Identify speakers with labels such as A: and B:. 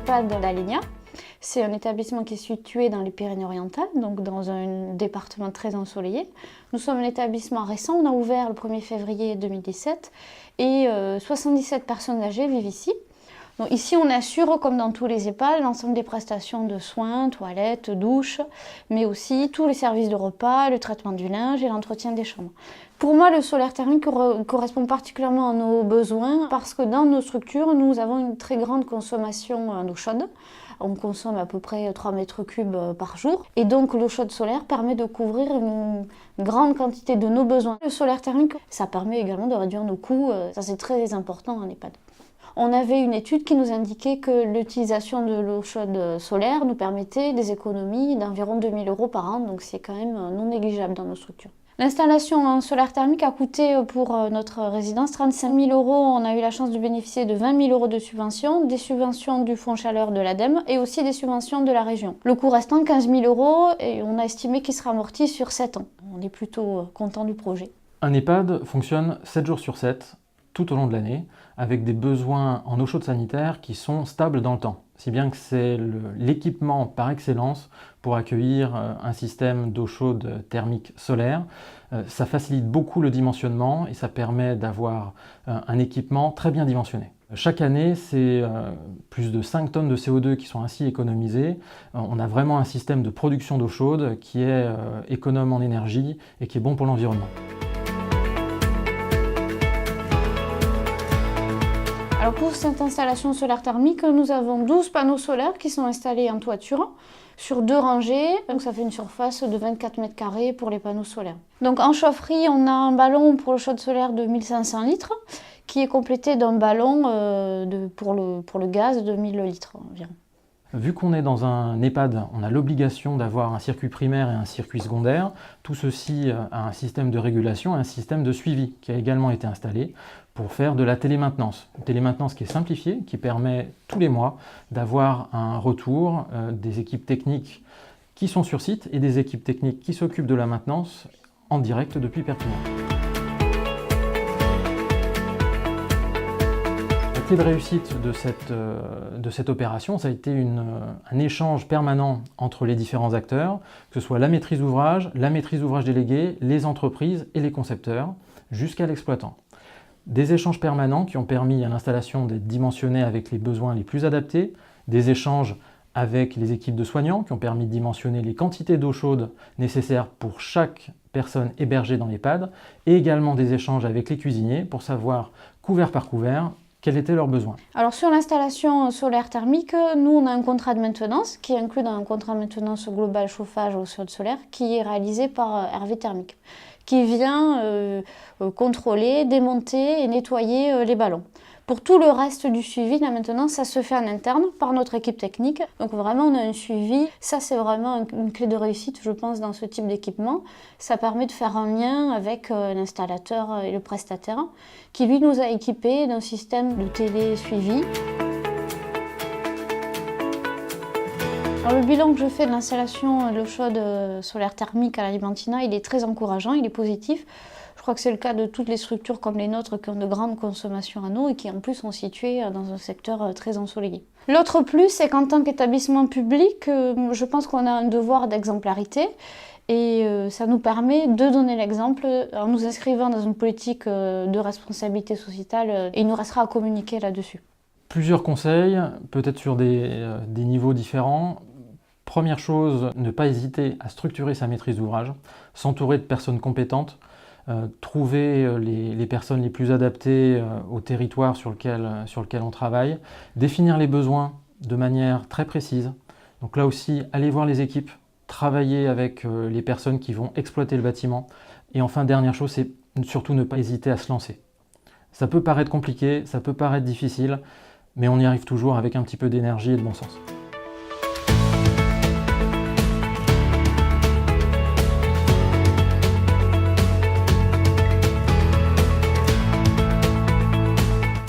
A: l'EHPAD L'Alenia. C'est un établissement qui est situé dans les Pyrénées-Orientales, donc dans un département très ensoleillé. Nous sommes un établissement récent, on a ouvert le 1er février 2017 et 77 personnes âgées vivent ici. Donc ici, on assure, comme dans tous les EHPAD, l'ensemble des prestations de soins, toilettes, douches, mais aussi tous les services de repas, le traitement du linge et l'entretien des chambres. Pour moi, le solaire thermique correspond particulièrement à nos besoins parce que dans nos structures, nous avons une très grande consommation en eau chaude. On consomme à peu près 3 mètres cubes par jour. Et donc, l'eau chaude solaire permet de couvrir une grande quantité de nos besoins. Le solaire thermique, ça permet également de réduire nos coûts. Ça, c'est très important en EHPAD. On avait une étude qui nous indiquait que l'utilisation de l'eau chaude solaire nous permettait des économies d'environ 2 000 € par an, donc c'est quand même non négligeable dans nos structures. L'installation en solaire thermique a coûté pour notre résidence 35 000 €. On a eu la chance de bénéficier de 20 000 € de subventions, des subventions du Fonds Chaleur de l'ADEME et aussi des subventions de la région. Le coût restant, 15 000 € et on a estimé qu'il sera amorti sur 7 ans. On est plutôt content du projet.
B: Un EHPAD fonctionne 7 jours sur 7, tout au long de l'année, avec des besoins en eau chaude sanitaire qui sont stables dans le temps. Si bien que c'est l'équipement par excellence pour accueillir un système d'eau chaude thermique solaire. Ça facilite beaucoup le dimensionnement et ça permet d'avoir un équipement très bien dimensionné. Chaque année, c'est plus de 5 tonnes de CO2 qui sont ainsi économisées. On a vraiment un système de production d'eau chaude qui est économe en énergie et qui est bon pour l'environnement.
A: Alors pour cette installation solaire thermique, nous avons 12 panneaux solaires qui sont installés en toiture sur 2 rangées. Donc ça fait une surface de 24 mètres carrés pour les panneaux solaires. Donc en chaufferie, on a un ballon pour le chaude solaire de 1500 litres qui est complété d'un ballon pour le gaz de 1000 litres environ.
B: Vu qu'on est dans un EHPAD, on a l'obligation d'avoir un circuit primaire et un circuit secondaire. Tout ceci a un système de régulation et un système de suivi qui a également été installé pour faire de la télémaintenance. Une télémaintenance qui est simplifiée, qui permet tous les mois d'avoir un retour des équipes techniques qui sont sur site et des équipes techniques qui s'occupent de la maintenance en direct depuis Perpignan. La clé de réussite de cette opération, ça a été un échange permanent entre les différents acteurs, que ce soit la maîtrise d'ouvrage déléguée, les entreprises et les concepteurs, jusqu'à l'exploitant. Des échanges permanents qui ont permis à l'installation d'être dimensionnée avec les besoins les plus adaptés, des échanges avec les équipes de soignants qui ont permis de dimensionner les quantités d'eau chaude nécessaires pour chaque personne hébergée dans l'EHPAD, et également des échanges avec les cuisiniers pour savoir, couvert par couvert, quels étaient leurs besoins.
A: Alors sur l'installation solaire thermique, nous on a un contrat de maintenance qui est inclus dans un contrat de maintenance global chauffage au sol solaire qui est réalisé par Hervé Thermique, qui vient contrôler, démonter et nettoyer les ballons. Pour tout le reste du suivi de la maintenance, ça se fait en interne par notre équipe technique. Donc vraiment, on a un suivi. Ça, c'est vraiment une clé de réussite, je pense, dans ce type d'équipement. Ça permet de faire un lien avec l'installateur et le prestataire, qui lui nous a équipés d'un système de télésuivi. Alors, le bilan que je fais de l'installation de l'eau chaude solaire thermique à la Limantina, il est très encourageant, il est positif. Je crois que c'est le cas de toutes les structures comme les nôtres qui ont de grandes consommations en eau et qui en plus sont situées dans un secteur très ensoleillé. L'autre plus, c'est qu'en tant qu'établissement public, je pense qu'on a un devoir d'exemplarité et ça nous permet de donner l'exemple en nous inscrivant dans une politique de responsabilité sociétale et il nous restera à communiquer là-dessus.
B: Plusieurs conseils, peut-être sur des niveaux différents. Première chose, ne pas hésiter à structurer sa maîtrise d'ouvrage, s'entourer de personnes compétentes, trouver les personnes les plus adaptées au territoire sur lequel on travaille, définir les besoins de manière très précise. Donc là aussi, aller voir les équipes, travailler avec les personnes qui vont exploiter le bâtiment. Et enfin, dernière chose, c'est surtout ne pas hésiter à se lancer. Ça peut paraître compliqué, ça peut paraître difficile, mais on y arrive toujours avec un petit peu d'énergie et de bon sens.